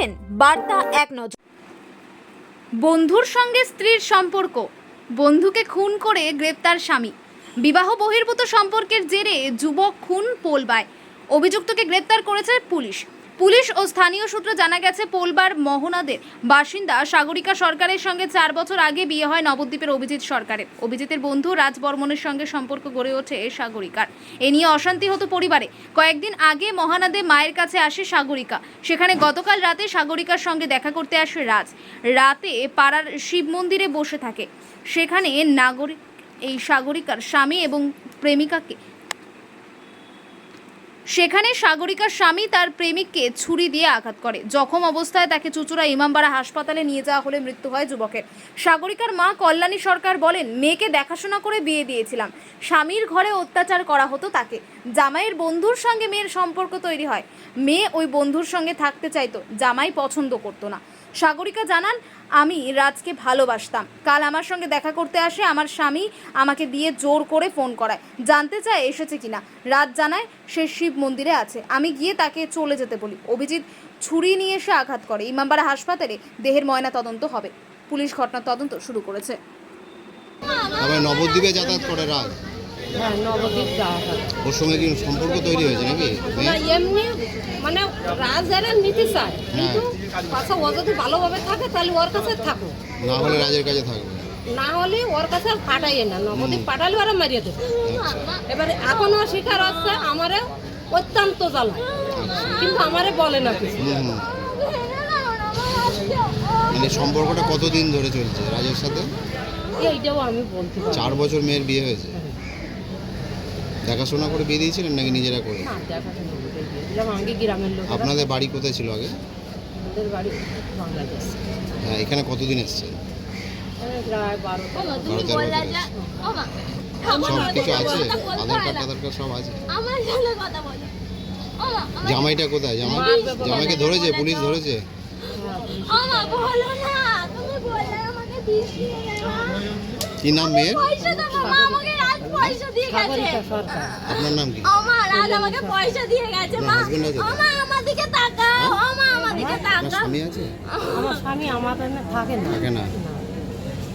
দেখছেন বার্তা এক নজর। বন্ধুর সঙ্গে স্ত্রীর সম্পর্ক, বন্ধুকে খুন করে গ্রেপ্তার স্বামী। বিবাহ বহির্ভূত সম্পর্কের জেরে যুবক খুন পোলবায়, অভিযুক্তকে গ্রেপ্তার করেছে পুলিশ। পুলিশ ও স্থানীয় সূত্রে জানা গেছে, পোলবার মোহনাদের বাসিন্দা সাগরিকা সরকারের সঙ্গে 4 বছর আগে বিয়ে হয় নবদ্বীপের অভিজিৎ সরকারের। অভিজিতের বন্ধু রাজ বর্মনের সঙ্গে সম্পর্ক গড়ে ওঠে সাগরিকার। এ নিয়ে অশান্তি হতো পরিবারে। কয়েকদিন আগে মহানাদে মায়ের কাছে আসে সাগরিকা। সেখানে গতকাল রাতে সাগরিকার সঙ্গে দেখা করতে আসে রাজ। রাতে পাড়ার শিব মন্দিরে বসে থাকে। সেখানে নাগরিক এই সাগরিকার স্বামী এবং প্রেমিকাকে সাগরিকার স্বামী তার প্রেমিককে ছুরি দিয়ে আঘাত করে। জখম অবস্থায় তাকে চুঁচুড়া ইমামবাড়া হাসপাতালে নিয়ে যাওয়া হলে মৃত্যু হয় যুবকের। সাগরিকার মা কল্যাণী সরকার বলেন, মেয়েকে দেখাশোনা করে বিয়ে দিয়েছিলাম। স্বামীর ঘরে অত্যাচার করা হতো তাকে। জামাইয়ের বন্ধুর সঙ্গে মেয়ের সম্পর্ক তৈরি হয়। মেয়ে ওই বন্ধুর সঙ্গে থাকতে চাইতো, জামাই পছন্দ করতো না। সাগরিকা জানান, আমি রাজকে ভালোবাসতাম। কাল আমার সঙ্গে দেখা করতে আসে আমার স্বামী, আমাকে দিয়ে জোর করে ফোন করায়, জানতে চায় এসেছে কিনা। রাজ জানায় সে শিব মন্দিরে আছে। আমি গিয়ে তাকে চলে যেতে বলি। অভিজিৎ ছুরি নিয়ে এসে আঘাত করে। ইমামবাড়া হাসপাতালে দেহের ময়না তদন্ত হবে। পুলিশ ঘটনার তদন্ত শুরু করেছে। নবদ্বীপে যাতায়াত করে রাজ। হ্যাঁ, নবদ্বীপ যাওয়া হয়। ওর সঙ্গে কি সম্পর্ক তৈরি হয়েছে নাকি? না, এমনি মানে রাজ এরা নিতে চায়, কিন্তু পাশে ও যদি ভালোভাবে থাকে তাহলে ওর কাছে থাকো, না হলে রাজের কাছে থাকবে, না হলে ওর কাছে পাঠাইয়ে না। নবদ্বীপ পাঠালে ওরা মারিয়ে দেবে। এবারে এখনো শিকার হচ্ছে, আমারে অত্যন্ত জ্বালায়, কিন্তু আমারে বলে না কিছু। মানে সম্পর্কটা কতদিন ধরে চলছে রাজের সাথে? এইটাও আমি বলতে পারি। 4 বছর মেয়ের বিয়ে হয়েছে। দেখাশোনা করে বিয়ে দিয়েছিলেন নাকি নিজেরা করে? না, দেখাশোনা করে দিয়েছিলাম। আগে গ্রামের লোক। আপনাদের বাড়ি কোথায় ছিল আগে? আমাদের বাড়ি বাংলাদেশ। হ্যাঁ, এখানে কতদিন এসেছেন? প্রায় 12-13 সব কিছু আছে, আধার কার্ড সব আছে। জামাইটা কোথায়? জামাইকে ধরেছে? পুলিশ ধরেছে? কি নাম মেয়ের? আপনার নাম কি? স্বামী আছে? আমার স্বামী আমার থাকে না। থাকে না?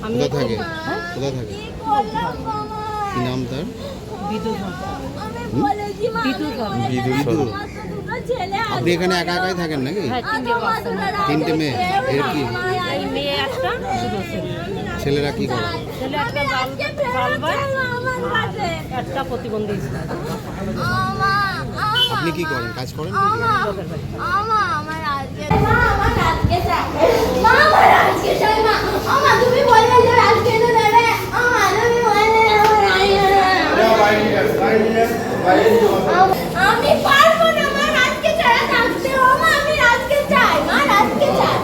আমি কোথায় থাকে? কোথায় থাকে? কি নাম তার? বিদু বিদু। আপনি এখানে একা একাই থাকেন নাকি? হ্যাঁ, 3টে মেয়ে। এর কি এই মেয়ে একটা, দুটো ছেলে। ছেলেরা কি করে? ছেলে একটা একটা প্রতিবন্ধী। আপনি কি করেন? কাজ করেন? আমি পারবো না মা রাজকে ছাড়া থাকতে। আমি রাজকে চাই, মা রাজকে চাই।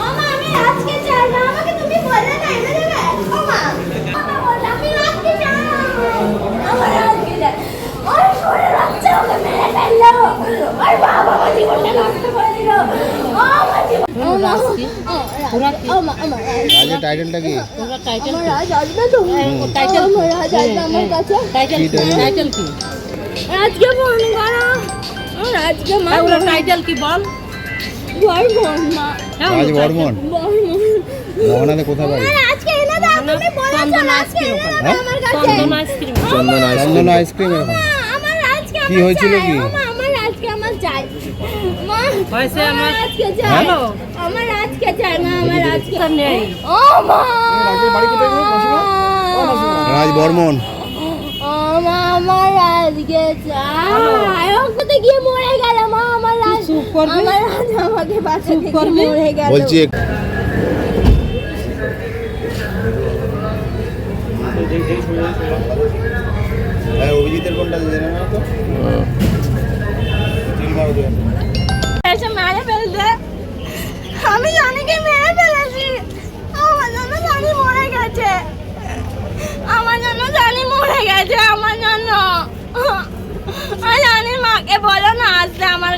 আমি রাজকে চাই না, আমাকে তুমি বললে না এনে দেবে। আমি রাজকে চাই, আমার রাজকে চাই। ওর করে বাচ্চা ওকে মেরে ফেললো, আর বাবা আমার জীবনটা নষ্ট করে দিল। রাজের টাইটেলটা কি? টাইটেল কি? রাজকে ফোন করো, রাজকে মা। ওরা টাইটেল কি বল? বর্মন মা। রাজ বর্মন। মোহনাতে কোথায় বাড়ি? আজকে এনে দাও, তুমি বলেছো আজকে এনে দাও আমার কাছে। চন্দন আইসক্রিম এখন। আমার রাজকে কি হয়েছিল কি? আমার রাজকে আমার চাই মা। হয়েছে আমার রাজকে চাই। হ্যালো, আমার রাজকে চাই মা, আমার রাজকে নেই। ও মা, রাজের বাড়ি কোথায় গো? রাজ বর্মন। ও মা, আমার রাজকে চাই। ও কোথায় গিয়ে মরে গেল মা, আমার রাজ। আমার রাজ আমাকে বাঁচাতে গিয়ে মরে গেল। বলছি অভিজিতের কোনটা জেনে নাও তো। এসে মেরে ফেলতে, আমি জানি কি মেরে ফেলেছি। আমার জন্য জানি মরে গেছে, আমার জন্য জানি মরে গেছে, আমার জন্য। আমি জানি, মাকে বলো না আসতে আমার।